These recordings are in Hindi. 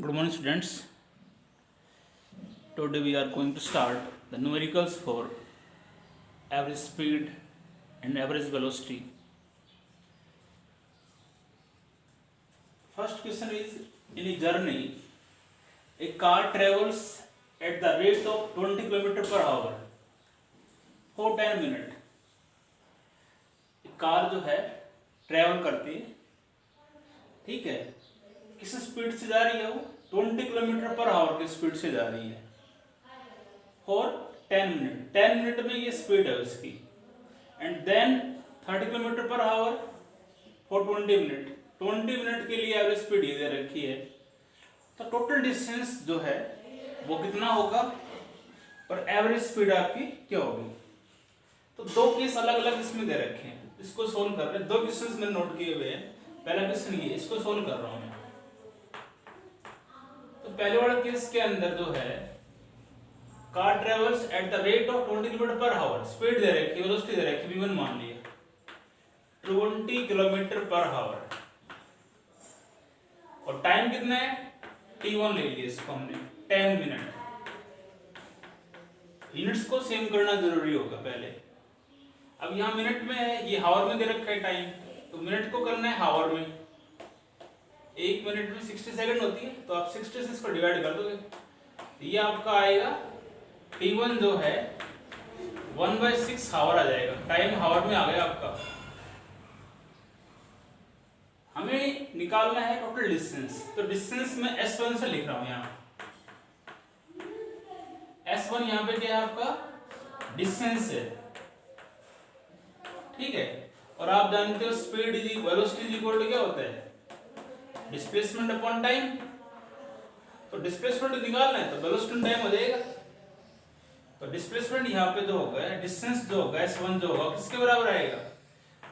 Good morning, students. Today we are going to start the numericals for average speed and average velocity. First question is, in a journey, a car travels at the rate of 20 km per hour for 10 minutes. Car जो है ट्रेवल करती है, ठीक है, किस स्पीड से जा रही है? वो 20 किलोमीटर पर आवर की स्पीड से जा रही है फॉर 10 मिनट। 10 मिनट में ये स्पीड है उसकी। And then 30 kilometre per hour for 20 minute. 20 minute के लिए एवरेज स्पीड ये दे रखी है। तो टोटल डिस्टेंस जो है वो कितना होगा और एवरेज स्पीड आपकी क्या होगी? तो दो केस अलग अलग इसमें दे रखे हैं, इसको सोल्व कर रहे हैं। दो क्वेश्चंस मैंने नोट किए हुए हैं। पहला क्वेश्चन ये, इसको सोल्व कर रहा हूं मैं। तो पहले वाले केस के अंदर जो है car travels at the rate of 20 kilometre per hour, speed दे रखी है, वेलोसिटी दे रखी है, v1 मान लिया 20 किलोमीटर पर आवर, और टाइम कितना है t1 ले लिया इसको हमने 10 मिनट। यूनिट्स को सेम करना जरूरी होगा पहले। अब यहाँ मिनट में है, ये हावर में दे रखा है टाइम, तो मिनट को करना है हावर में। एक मिनट में 60 सेकंड होती है, तो आप 60 से इसको डिवाइड कर दोगे, ये आपका आएगा t1 जो है 1/6 हावर आ जाएगा। टाइम हावर में आ गया आपका। हमें निकालना है टोटल डिस्टेंस, तो डिस्टेंस में s1 से लिख रहा हूं यहाँ। s1 यहाँ पे क्या है आपका डिस्टेंस है, ठीक है। और आप जानते हो speed is velocity is equal to क्या होता है? Displacement upon time. तो डिस्प्लेसमेंट निकालना है तो वेलोसिटी टाइम हो जाएगा। तो डिस्प्लेसमेंट यहाँ पे जो होगा, डिस्टेंस जो होगा s1 जो होगा किसके बराबर आएगा?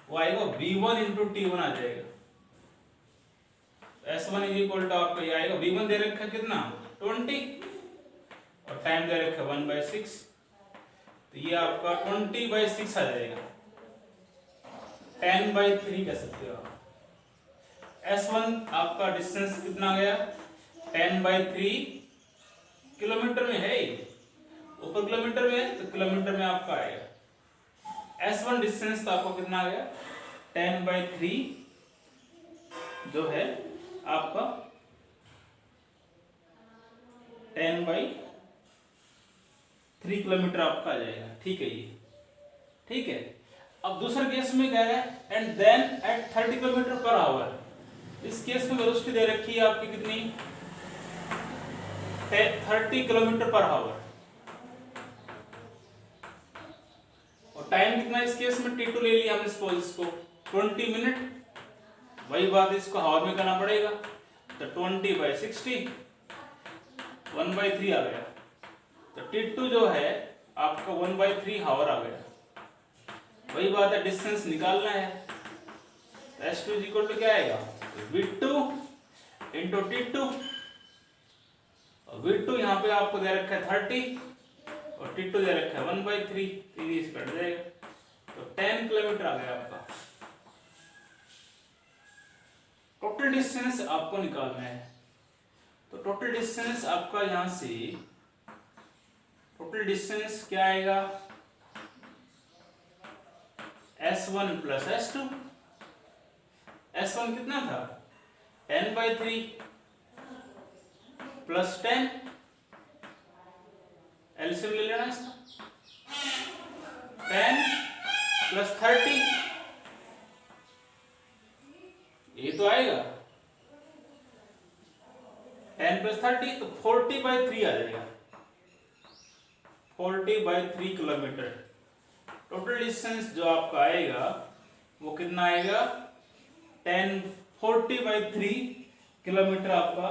वो आएगा v1 into t1 आ जाएगा। s1 इज इक्वल टू आपका ये आएगा, v1 दे रखा है कितना 20 और टाइम दे रखा है 1/6, तो ये आपका 20/6 आ जाएगा। 10/3 कह सकते हो आप। S1 आपका डिस्टेंस कितना गया 10/3 किलोमीटर में है, ऊपर किलोमीटर में है तो किलोमीटर में आपका आएगा। S1 डिस्टेंस तो आपको कितना आ गया 10/3 जो है आपका 10/3 किलोमीटर आपका आ जाएगा, ठीक है ये, ठीक है। अब दूसरे केस में क्या है, and then at 30 kilometre per hour. इस केस में वेलोसिटी दे रखी है आपकी कितनी 30 किलोमीटर पर आवर, और टाइम कितना इस केस में t2 ले लिया हमने सपोज इसको 20 मिनट। वही बात इसको हावर में करना पड़ेगा, तो 20/60 1/3 आ गया। तो t2 जो है आपका 1/3 हावर आ गया। वही बात है, डिस्टेंस निकालना है। s2 इज इक्वल टू क्या आएगा v2 into t2, और v2 यहाँ पे आपको दे रखा है 30 और t2 दे रखा है 1/3, 30 कट जाएगा, तो 10 किलोमीटर आ गया आपका। टोटल डिस्टेंस आपको निकालना है। तो टोटल डिस्टेंस आपका यहां से टोटल डिस्टेंस क्या आएगा s1 प्लस s2। s1 कितना था 10/3 प्लस 10, एलसीएम ले लेना इसका, 10 प्लस 30 ये तो आएगा 10 प्लस 30 तो 40/3 आ जाएगा। 40/3 किलोमीटर टोटल डिस्टेंस जो आपका आएगा वो कितना आएगा 40/3 किलोमीटर आपका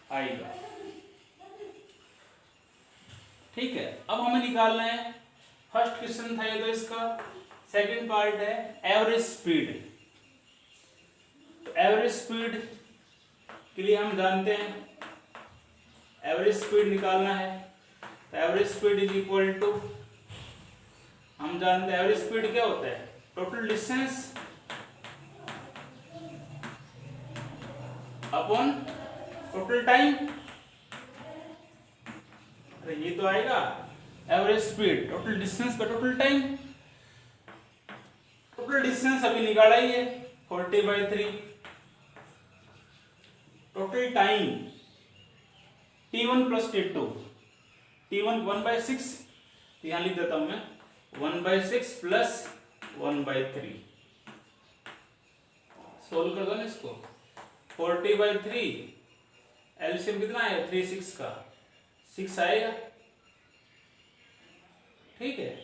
आएगा, ठीक है। अब हमें निकालना है, फर्स्ट क्वेश्चन था ये तो इसका। सेकंड पार्ट है एवरेज स्पीड। तो एवरेज स्पीड के लिए हम जानते हैं एवरेज स्पीड निकालना है, तो average speed is equal to, हम जानते हैं एवरेज स्पीड क्या होता है total distance upon total time, अरे ये तो आएगा एवरेज स्पीड, टोटल डिस्टेंस का टोटल टाइम। टोटल डिस्टेंस अभी निकाला ही है 40/3। Total time T1 plus T2, T1 1/6, तो यहां लिख देता हूं मैं 1/6 प्लस 1/3। सोल्व कर दो ना इसको। 40/3 एलसीएम कितना आएगा 3 6 का 6 आएगा, ठीक है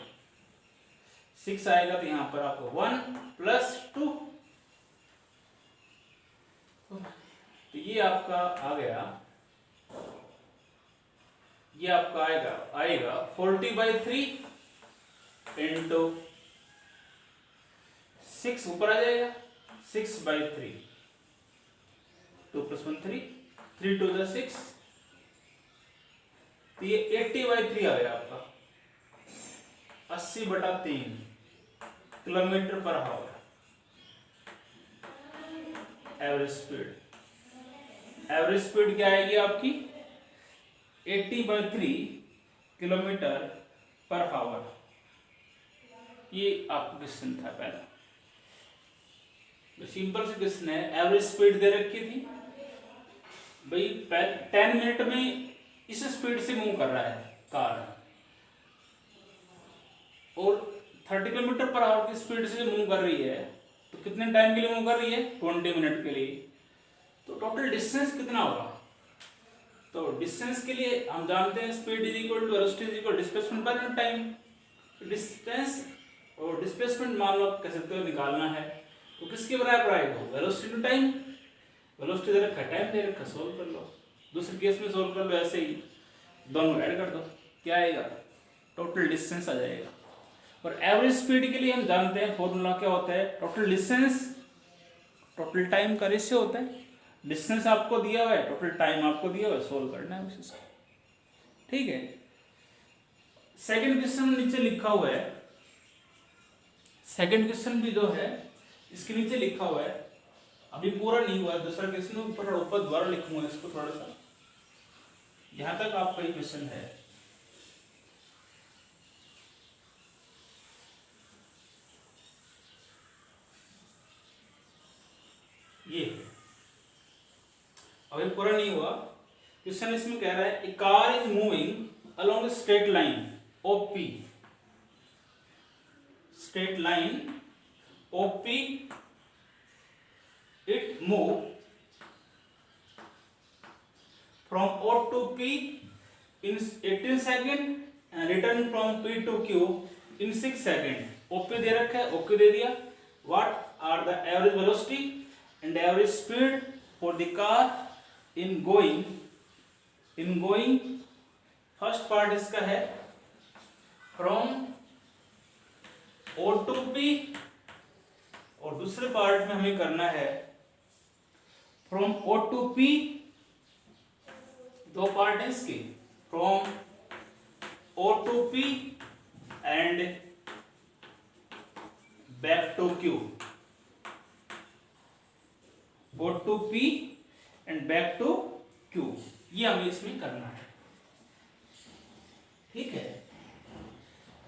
6 आएगा, तो यहां पर आपको 1 प्लस 2, तो ये आपका आ गया, ये आपका आएगा 40/3 इंटू 6 ऊपर आ जाएगा 6/3, 2 + 1 3, 3 2 6, तो ये 80/3 आ गया आपका 80/3 kilometre per our average speed. Average speed क्या आएगी आपकी 80/3 किलोमीटर पर आवर। ये आपका क्वेश्चन था पहला, सिंपल से क्वेश्चन है। एवरेज स्पीड दे रखी थी भाई 10 मिनट में इस स्पीड से मूव कर रहा है कार, और 30 किलोमीटर पर आवर की स्पीड से मूव कर रही है, तो कितने टाइम के लिए मूव कर रही है 20 मिनट के लिए। तो टोटल डिस्टेंस कितना होगा, तो डिस्टेंस के लिए हम जानते हैं speed is equal to velocity is equal displacement by time. Distance और डिस्प्लेसमेंट मान लो कह सकते हो निकालना है, तो किसके बराबर आएगा वेलोसिटी टू टाइम। वेलोसिटी दे रखा, टाइम दे रखा, सोल्व कर लो। दूसरे केस में सोल्व कर लो, ऐसे ही दोनों ऐड कर दो, क्या आएगा टोटल डिस्टेंस आ जाएगा। और एवरेज स्पीड के लिए हम जानते हैं फॉर्मूला क्या होता है, टोटल डिस्टेंस टोटल टाइम का रेशियो होता है। डिस्टेंस आपको दिया हुआ है, टोटल टाइम आपको दिया हुआ है, सोल्व करना है बस इसको, ठीक है। सेकंड क्वेश्चन नीचे लिखा हुआ है, सेकंड क्वेश्चन भी जो है इसके नीचे लिखा हुआ है, अभी पूरा नहीं हुआ है। दूसरा क्वेश्चन ऊपर दोबारा लिखूंगा इसको थोड़ा सा, यहां तक आपका ये क्वेश्चन है। ये अभी पूरा नहीं हुआ क्वेश्चन, इसमें कह रहा है a car is moving along a straight line OP, straight line OP, it move from O to P in 18 second and return from P to Q in 6 second। OP दे रखा है, OK दे दिया। What are the average velocity and average speed for the car in going? First part इसका है from O to P, और दूसरे पार्ट में हमें करना है फ्रॉम O to P। दो पार्ट है इसके, from O to P and back to Q, O to P and back to Q, ये हमें इसमें करना है, ठीक है।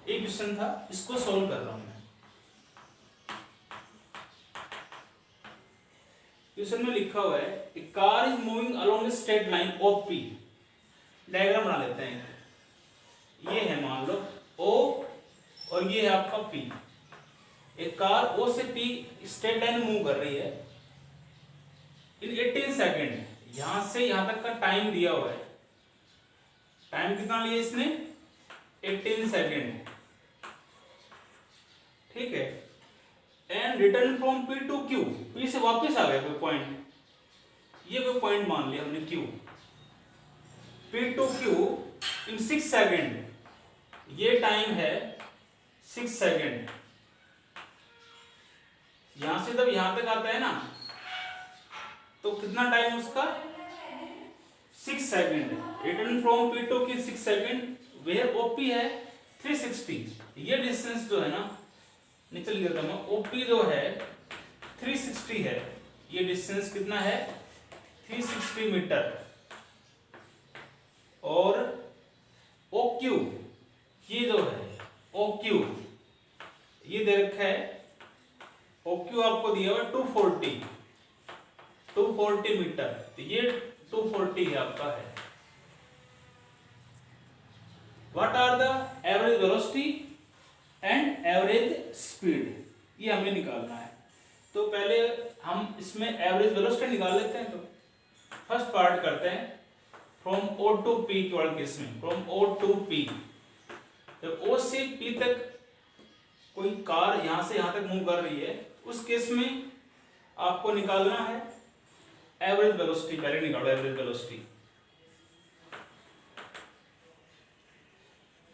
एक क्वेश्चन था, इसको सोल्व कर रहा हूं मैं। क्वेश्चन में लिखा हुआ है a car is moving along a straight line OP। Diagram बना लेते हैं। ये है मान लो O और ये है आपका P। एक कार O से P स्ट्रेट लाइन मूव कर रही है इन 18 सेकेंड। यहां से यहां तक का टाइम दिया हुआ है, टाइम कितना लिया इसने 18 सेकेंड, ठीक है। And return from P to Q, P से वापस आ गया कोई पॉइंट, ये कोई पॉइंट मान लिया हमने Q, P to Q in 6 second. ये टाइम है 6 सेकेंड। यहां से जब यहां तक आता है ना, तो कितना टाइम उसका 6 second. Return from P to Q 6 second, where OP है 360। ये डिस्टेंस जो है ना, नीचे लिख देता हूं, OP जो है 360 है। ये डिस्टेंस कितना है 360 मीटर। और ओ क्यू, ये जो है ओ क्यू ये दे रखा है, ओ क्यू आपको दिया हुआ 240 मीटर, तो ये 240 है आपका है। What are the average velocity and average speed, ये हमें निकालना है। तो पहले हम इसमें एवरेज वेलोसिटी निकाल लेते हैं। तो फर्स्ट पार्ट करते हैं फ्रॉम ओ टू पी वाले केस में, फ्रॉम ओ टू पी। जब ओ से पी तक कोई कार यहां से यहां तक मूव कर रही है, उस केस में आपको निकालना है एवरेज वेलोसिटी। पहले निकालो एवरेज वेलोसिटी।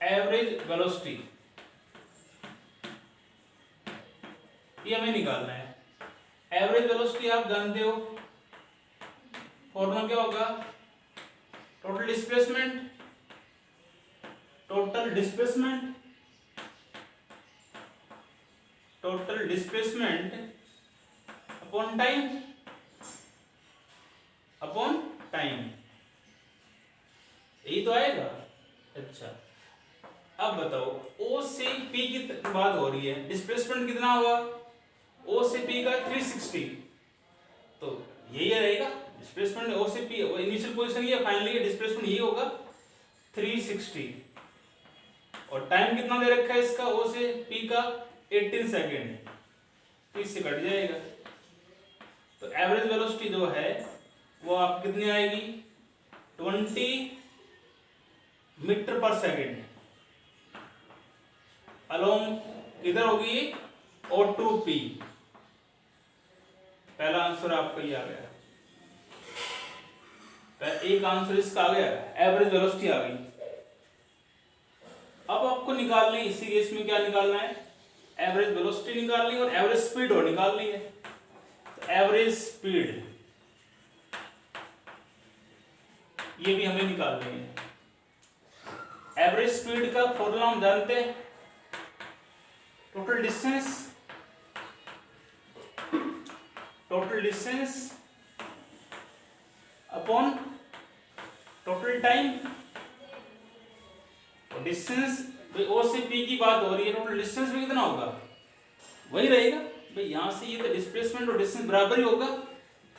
एवरेज वेलोसिटी ये हमें निकालना है। एवरेज वेलोसिटी आप जानते हो, फॉर्मूला क्या होगा? Total displacement, total displacement, total displacement upon time, upon time, यही तो आएगा। अच्छा, अब बताओ O से P की बात हो रही है, डिस्प्लेसमेंट कितना होगा? O से P का 360, तो यही रहेगा डिस्प्लेसमेंट। O से P इनिशियल पोजीशन ये, फाइनली डिस्प्लेसमेंट यही होगा 360। और टाइम कितना दे रखा है इसका O से P का 18 सेकेंड, तो इससे कट जाएगा। तो एवरेज वेलोसिटी जो है वो आप कितनी आएगी? 20 मीटर पर सेकेंड अलोंग इधर होगी O2P। पहला आंसर आपका ये आ गया, एक आंसर इसका आ गया, एवरेज वेलोसिटी आ गई। अब आपको निकालनी, इसी केस में क्या निकालना है? एवरेज वेलोसिटी निकालनी और एवरेज स्पीड और निकालनी है। तो एवरेज स्पीड ये भी हमें निकालनी है। एवरेज स्पीड का फॉर्मूला हम जानते हैं, total distance upon total time. Distance O से P की बात हो रही है, टोटल डिस्टेंस में कितना होगा? वही रहेगा भाई, यहां से ये तो डिस्प्लेसमेंट और डिस्टेंस बराबर ही होगा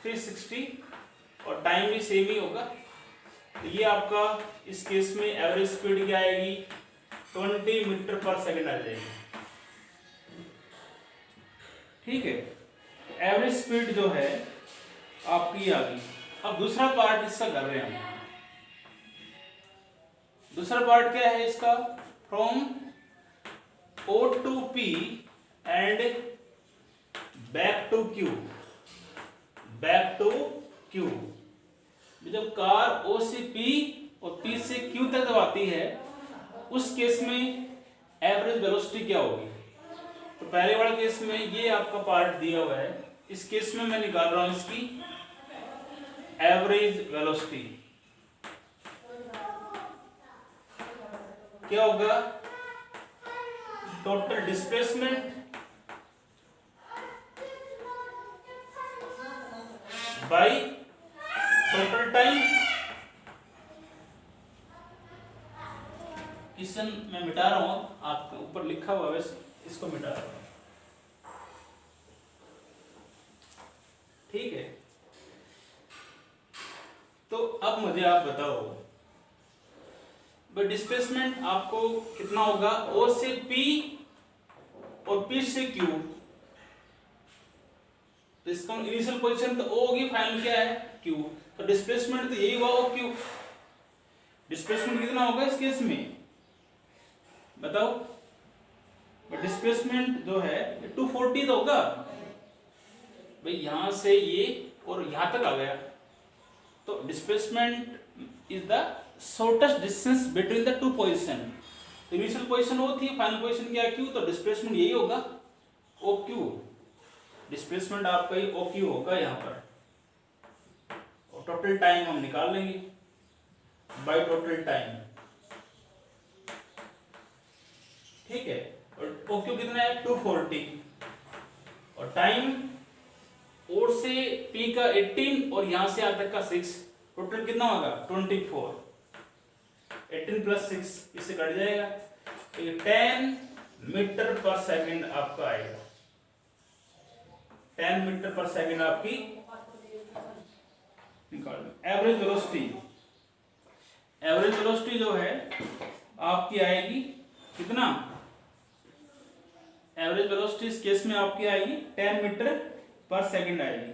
360, और टाइम भी सेम ही होगा। तो ये आपका इस केस में एवरेज स्पीड क्या आएगी? 20 मीटर पर सेकेंड आ जाएगी। ठीक है, एवरेज स्पीड जो है आपकी आ गई। अब दूसरा पार्ट इसका कर रहे हैं हम। दूसरा पार्ट क्या है इसका? From O to P and back to Q, back to Q। जब कार O से P और P से Q तक जब आती है, उस केस में एवरेज वेलोसिटी क्या होगी? तो पहले वाले केस में ये आपका पार्ट दिया हुआ है, इस केस में मैं निकाल रहा हूं इसकी एवरेज वेलोसिटी। क्या होगा? Total displacement by total time. Question मैं मिटा रहा हूं, आपके ऊपर लिखा हुआ है, इसको मिटा रहा हूं। ठीक है, तो अब मुझे आप बताओ भाई डिस्प्लेसमेंट आपको कितना होगा? O से P और P से Q। तो इसका इनिशियल पोजीशन तो O होगी, फाइनल क्या है? Q। तो डिस्प्लेसमेंट तो यही हुआ OQ। डिस्प्लेसमेंट कितना होगा इस केस में बताओ? डिस्प्लेसमेंट जो है 240 तो होगा भाई, यहां से ये और यहां तक आ गया। तो displacement is the shortest distance between the two position. Initial position O थी, फाइनल पोजीशन क्या Q, तो डिस्प्लेसमेंट यही होगा OQ। डिस्प्लेसमेंट आपका ही OQ होगा यहाँ पर, और टोटल टाइम हम निकाल लेंगे बाय टोटल टाइम। ठीक है, और OQ कितना है? 240, और टाइम O से P का 18 और यहां से यहां तक का 6, टोटल कितना होगा? 24। 18 प्लस 6 इससे कट जाएगा, 10 मीटर पर सेकंड आपका आएगा, 10 मीटर पर सेकंड आपकी निकाल लो। एवरेज वेलोसिटी जो है आपकी आएगी कितना, एवरेज वेलोसिटी इस केस में आपकी आएगी 10 मीटर पर सेकंड आएगी।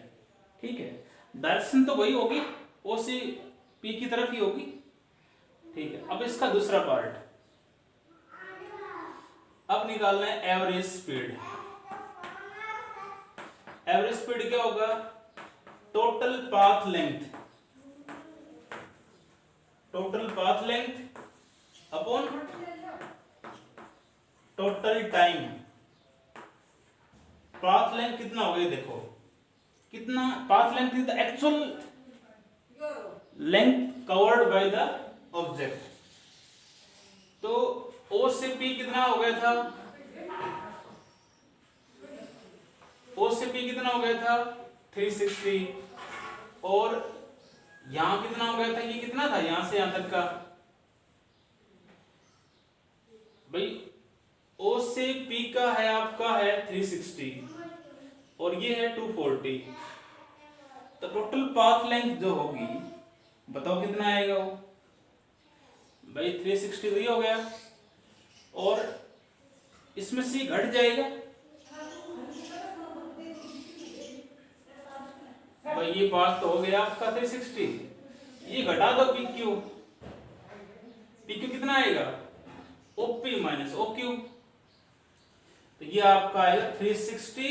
ठीक है, डायरेक्शन तो वही होगी, ओ से पी की तरफ ही होगी। ठीक है, अब इसका दूसरा पार्ट, अब निकालना है एवरेज स्पीड। एवरेज स्पीड क्या होगा, total path length upon total time. Path length कितना हो गया, देखो कितना path length is the actual length covered by the object. तो ओ से पी कितना हो गया था, ओ से पी कितना हो गया था 360, और यहां कितना हो गया था, ये कितना था यहां से यहां तक का भाई, ओ से पी का है आपका है 360 और ये है 240, तो टोटल पाथ लेंथ जो होगी बताओ कितना आएगा वो भाई, 360 तो ये हो गया, और इसमें से घट जाएगा भाई, ये पाथ तो हो गया आपका 360, ये घटा दो PQ कितना आएगा, OP माइनस OQ, तो ये आपका आएगा 360,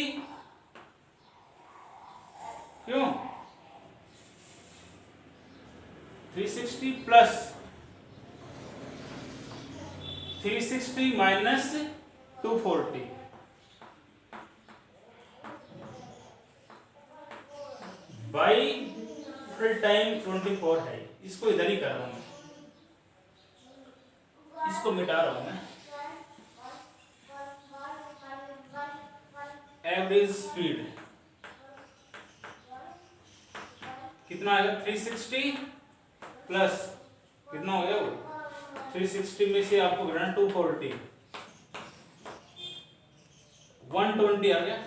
क्यों 360 plus 360 minus 240, by full time 24 है, इसको इधर ही कर रहा हूं मैं, इसको मिटा रहा हूं मैं। एवरेज स्पीड कितना आएगा, 360 प्लस कितना हो गया वो, 360 में से आपको घटाना 240, 120 आ गया,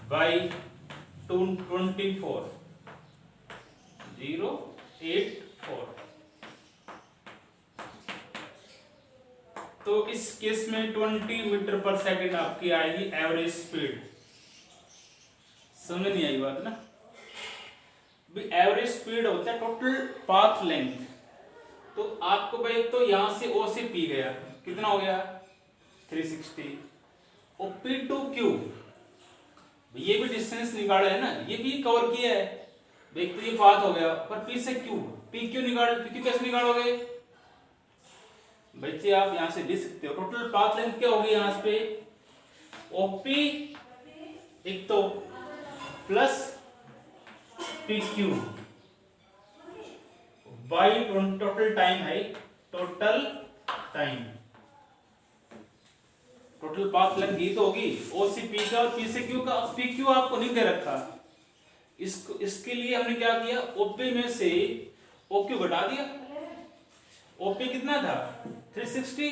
बाई 224 084। तो इस केस में 20 मीटर पर सेकंड आपकी आएगी एवरेज स्पीड। समझ नहीं आई बात ना, एवरेज स्पीड होता है टोटल पाथ लेंथ। तो आपको भाई तो यहां से ओ से पी गया कितना हो गया 360, और पी टू क्यू ये भी डिस्टेंस निकाला है ना, ये भी कवर किया है भाई, तो ये पाथ हो गया, पर पी से क्यू, पी क्यू निकाल, पी क्यू कैसे निकालोगे बच्चे, आप यहां से लिख सकते हो टोटल पाथ लेंथ क्या होगी यहां पे, ओपी एक तो plus P Q by total time है, total time, total path length ये तो होगी ओ से पी का और पी से क्यू का। पी क्यू आपको नहीं दे रखा, इसको इसके लिए हमने क्या किया, ओपी में से ओ क्यू घटा दिया, ओपी कितना था 360,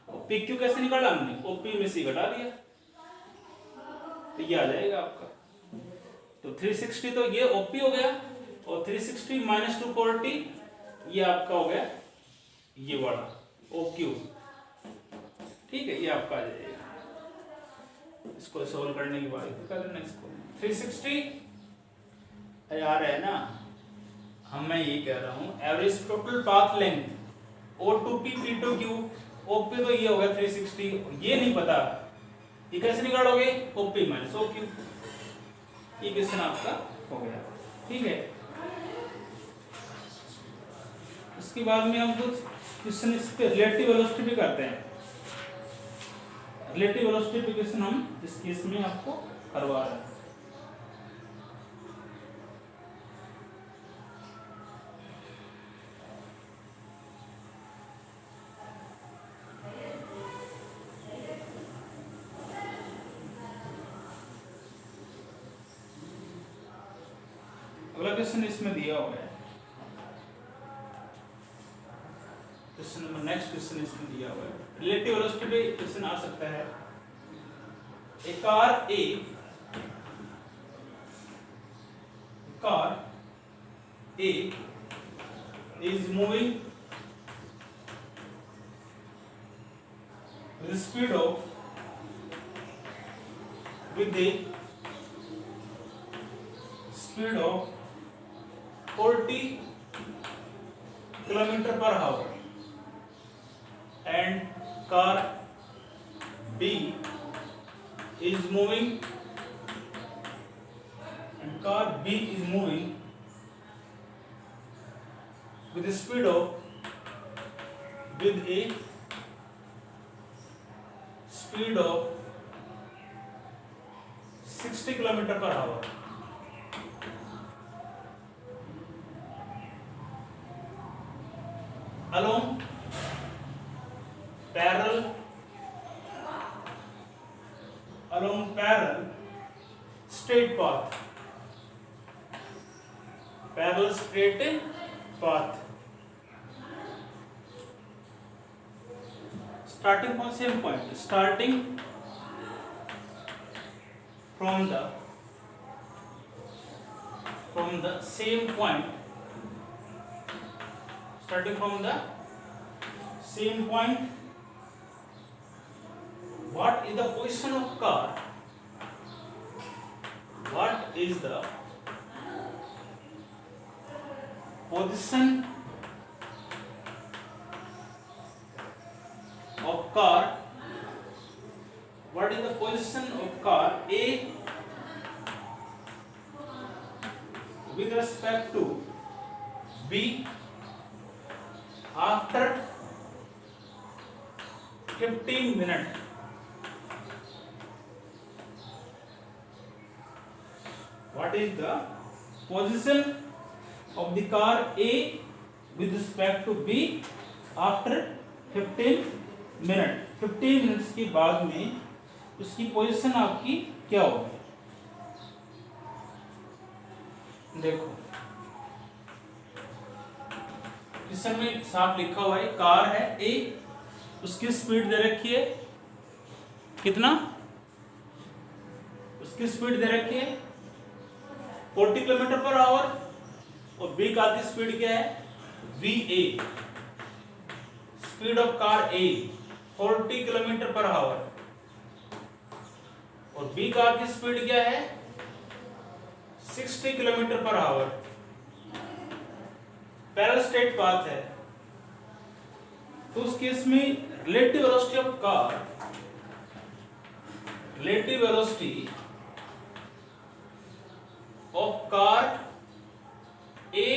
और पी क्यू कैसे निकाला हमने, ओपी में से घटा दिया, तो ये आ जाएगा आपका। तो 360 तो ये ओपी हो गया, और 360 माइनस 240 ये आपका हो गया ये वाला OQ। ठीक है, ये आपका आ जाएगा। इसको सोल्व करने के बाद कर लेना इसको 360 यार है ना, मैं यही कह रहा हूँ average total path length O2P P2Q, OP तो ये हो गया 360, ये नहीं पता ये कैसे निकालोगे, OP माइनस OQ, ये क्वेश्चन आपका हो गया। ठीक है, इसके बाद में हम कुछ क्वेश्चन इस पे रिलेटिव वेलोसिटी भी करते हैं। रिलेटिव वेलोसिटी पे क्वेश्चन हम इस केस में आपको करवा रहे हैं। अगला क्वेश्चन इसमें दिया हुआ है, क्वेश्चन नंबर नेक्स्ट क्वेश्चन इसमें दिया हुआ है, रिलेटिव वेलोसिटी पे क्वेश्चन आ सकता है। A car A is moving with the speed of 40 kilometer per hour, and car B is moving with a speed of 60 kilometer per hour. Along parallel straight path, starting from same point, starting from the same point, what is the position of car? What is the position of car? What is the position of car A with respect to B after 15 minutes? What is the position of the car A with respect to B after 15 minute? 15 minutes के बाद में उसकी पोजीशन आपकी क्या होगी? देखो क्वेश्चन में साफ लिखा हुआ है, कार है ए, उसकी स्पीड दे रखी है कितना? उसकी स्पीड दे रखी है 40 किलोमीटर पर आवर, और बी कार की स्पीड क्या है? VA, speed of car A 40 kilometre per our, और बी कार की स्पीड क्या है? 60 kilometre per our. Parallel straight path है, तो उस केस में relative velocity of car A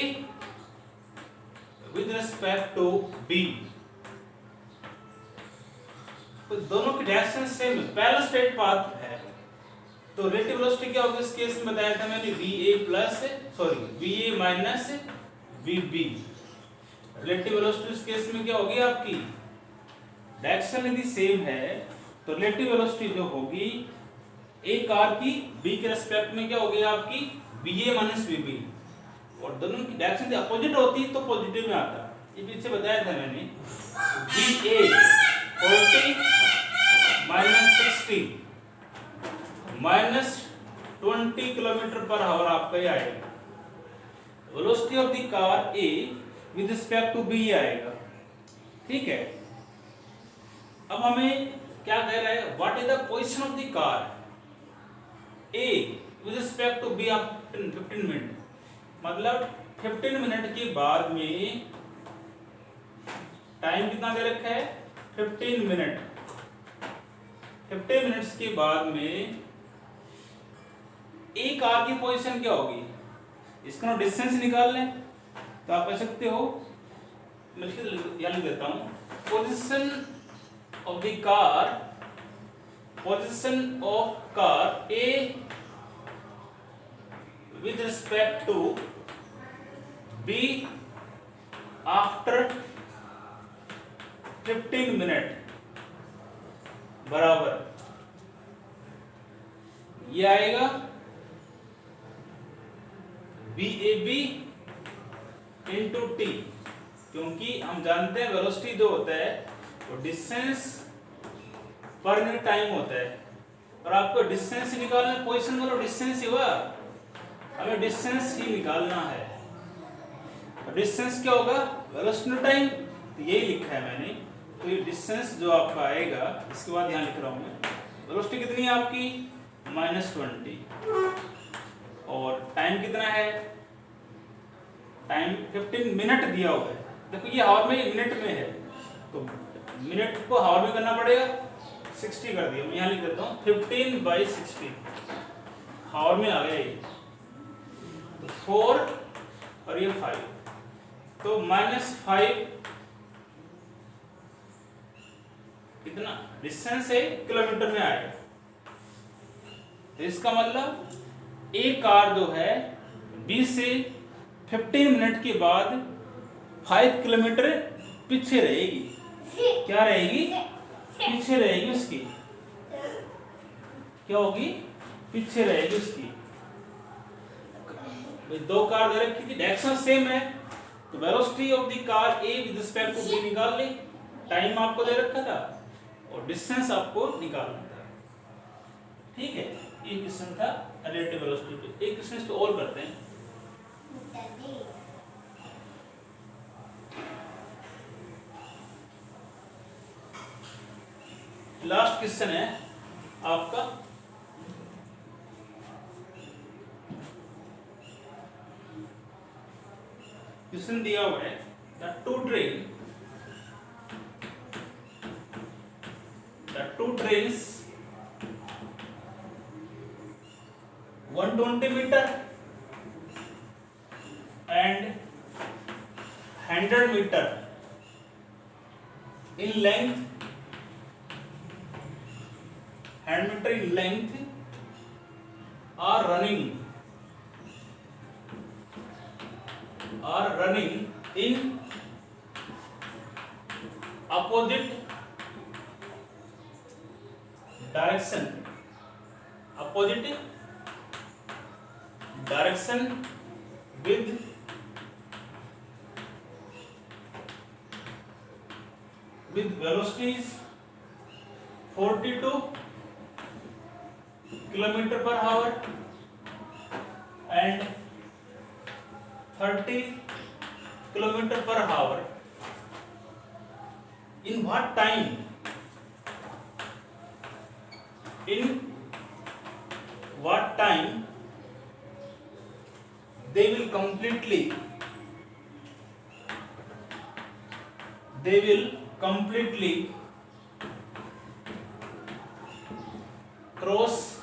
with respect to B, तो दोनों की डायरेक्शन सेम है, पैरेलल स्ट्रेट पाथ है, तो रिलेटिव वेलोसिटी क्या होगी? इस केस में बताया था मैंने VA minus VB। Relative velocity इस केस में क्या होगी आपकी? डायरेक्शन यदि सेम है तो रिलेटिव वेलोसिटी जो होगी ए कार की बी के रेस्पेक्ट में क्या होगी आपकी? VA माइनस VB, और दोनों की डायरेक्शन यदि अपोजिट होती तो पॉजिटिव में आता। ये पीछे बताया था मैंने, VA 40 minus 60 minus 20 kilometre per hour आपका ये आएगा। Velocity of the car A with respect to B आएगा, ठीक है। अब हमें क्या कह रहा है? What is the position of the car A with respect to B after 15 minute, मतलब 15 मिनट के बाद में टाइम कितना दे रखा है? 15 मिनट। 15 मिनट्स के बाद में ए कार की पोजीशन क्या होगी? इसका डिस्टेंस निकाल लें तो आप कह सकते हो, मैं लिख देता हूं, position of car A with respect to B after 15 minute बराबर ये आएगा VAB इंटू T, क्योंकि हम जानते हैं वेलोसिटी जो होता है वो डिस्टेंस पर यूनिट टाइम होता है, और आपको डिस्टेंस निकालना, पोजीशन वाला डिस्टेंस ही हुआ, हमें डिस्टेंस ही निकालना है। डिस्टेंस क्या होगा? वेलोसिटी टाइम, तो यही लिखा है मैंने। तो ये डिस्टेंस जो आपका आएगा, इसके बाद यहाँ लिख रहा हूँ मैं, वेलोसिटी कितनी है आपकी? -20, और टाइम कितना है? टाइम 15 मिनट दिया हुआ है। देखो ये हावर में, ये मिनट में है, तो मिनट को हावर में करना पड़ेगा, 60 कर दिया, मैं यहाँ लिख देता हूँ 15/60, हावर में आ गया ये, तो 4 और ये 5, तो -5 कितना डिस्टेंस है किलोमीटर में आएगा। तो इसका मतलब एक कार जो है 20 से 15 मिनट के बाद 5 किलोमीटर पीछे रहेगी। क्या रहेगी? पीछे रहेगी उसकी। क्या होगी? पीछे रहेगी उसकी। दो कार दे रखी थी, डायरेक्शन सेम है, तो velocity of the car A with respect to B निकाल ली। टाइम आपको दे रखा था और डिस्टेंस आपको निकालना था। ठीक है, ये क्वेश्चन था रिलेटिव वेलोसिटी पे। एक क्वेश्चन इसको और करते हैं। लास्ट क्वेश्चन है आपका, क्वेश्चन दिया हुआ है the two trains 120 metre and 100 metre in length, 100 meter in length are running in opposite direction with velocities 42 kilometer per hour and 30 kilometer per hour. In what time? They will completely cross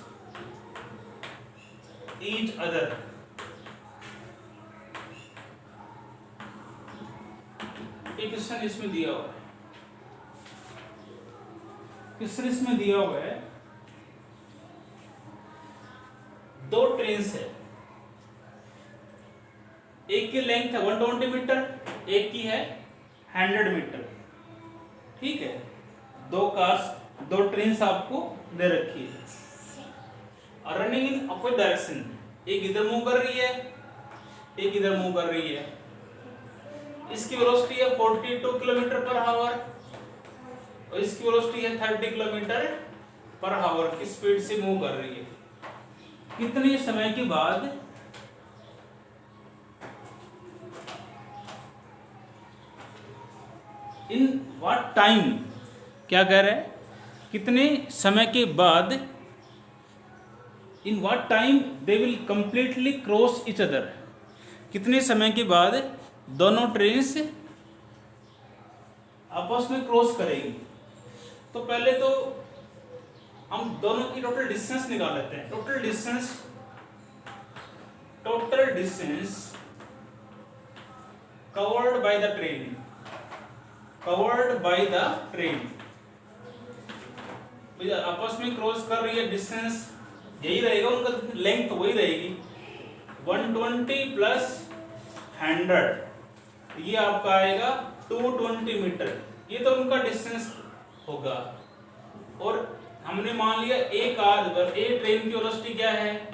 each other. एक क्वेश्चन इसमें दिया हुआ है, दो ट्रेन्स है, एक की लेंथ है 120 मीटर, एक की है 100 मीटर। ठीक है, दो ट्रेन्स आपको दे रखी है, रनिंग इन अपोजिट डायरेक्शन, एक इधर मूव कर रही है, एक इधर मूव कर रही है। इसकी वेलोसिटी है 42 किलोमीटर पर आवर और इसकी वेलोसिटी है 30 किलोमीटर पर आवर की स्पीड से मूव कर रही है। कितने समय के बाद इन व्हाट टाइम, क्या कह रहे हैं, कितने समय के बाद, in what time they will completely cross each other, कितने समय के बाद दोनों ट्रेन्स आपस में क्रॉस करेगी। तो पहले तो हम दोनों की टोटल डिस्टेंस निकाल लेते हैं। Total distance covered by the train, आपस में क्रॉस कर रही है, डिस्टेंस यही रहेगा, उनका लेंथ वही रहेगी 120 प्लस 100, ये आपका आएगा 220 मीटर, ये तो उनका डिस्टेंस होगा। और हमने मान लिया एक ट्रेन की वेलोसिटी क्या है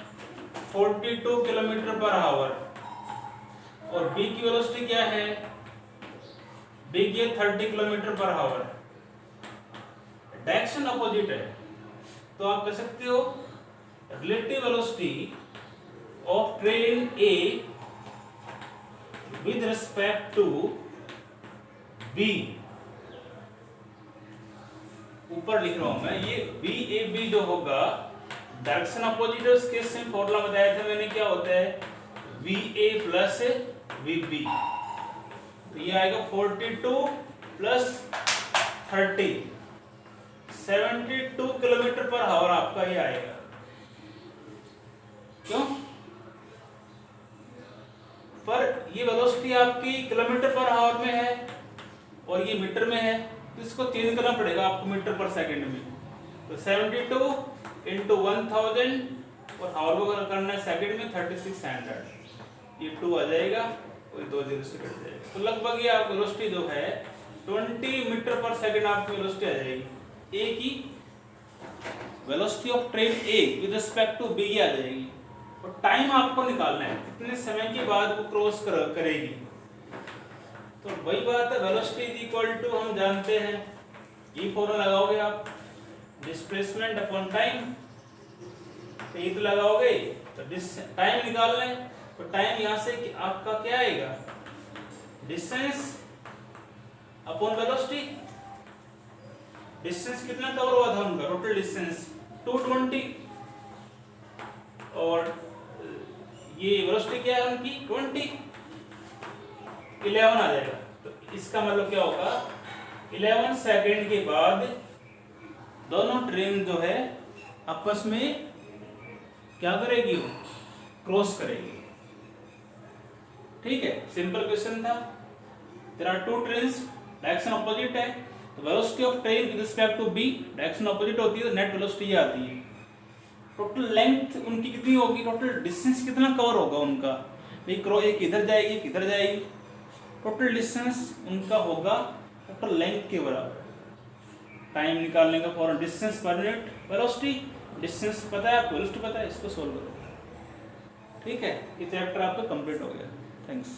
42 किलोमीटर पर आवर और बी की वेलोसिटी क्या है बी की 30 kilometre per our, direction opposite है, तो आप कह सकते हो relative velocity of train A with respect to B, ऊपर लिख रहा हूं मैं, ये बी ए बी जो होगा डायरेक्शन अपोजिट है, उसके सेम फॉर्मूला बताया था मैंने, क्या होता है V A plus V B, तो ये आएगा 42 प्लस 30, 72 किलोमीटर पर आवर आपका ये आएगा। क्यों? पर ये वेलोसिटी आपकी किलोमीटर पर आवर में है और ये मीटर में है, तो इसको चेंज करना पड़ेगा आपको मीटर पर सेकंड में, तो 72 इंटू 1000 और आवर को करना है सेकंड में 3600, ये 2 आ जाएगा और 2 0 से कट जाएगा, तो लगभग ये आप वेलोसिटी जो है 20 मीटर पर सेकंड आपकी वेलोसिटी आ जाएगी। ए की velocity of train A with respect to B आ जाएगी, और टाइम आपको निकालना है कितने समय के बाद वो क्रॉस करेगी, तो वही बात है, वेलोसिटी इज इक्वल टू हम जानते हैं, ये फॉर्मूला लगाओगे आप, डिस्प्लेसमेंट अपॉन टाइम, तो ये तो लगाओगे, तो टाइम निकालना है, तो टाइम यहाँ से आपका क्या आएगा, डिस्टेंस अपॉन वेलोसिटी, डिस्टेंस कितना कवर हुआ था उनका, टोटल डिस्टेंस 220, और ये वेलोसिटी क्या है उनकी 20, 11 आ जाएगा, तो इसका मतलब क्या होगा 11 सेकंड के बाद दोनों ट्रेन जो है आपस में क्या करेगी, वो क्रॉस करेगी। ठीक है, सिंपल क्वेश्चन था। There are two trains, direction opposite है, तो velocity of train with respect to B, direction opposite होती है तो नेट वेलोसिटी आती है। टोटल लेंथ उनकी कितनी होगी, टोटल डिस्टेंस कितना कवर होगा उनका, भाई एक इधर जाएगी एक इधर जाएगी, टोटल डिस्टेंस उनका होगा टोटल लेंथ के बराबर। टाइम निकालने का फॉर्मूला डिस्टेंस पर मिनट, वेलोसिटी, डिस्टेंस पता है आपको, वेलोसिटी पता है, इसको सोल्व करो। ठीक है, ये चैप्टर आपका कंप्लीट हो गया। थैंक्स।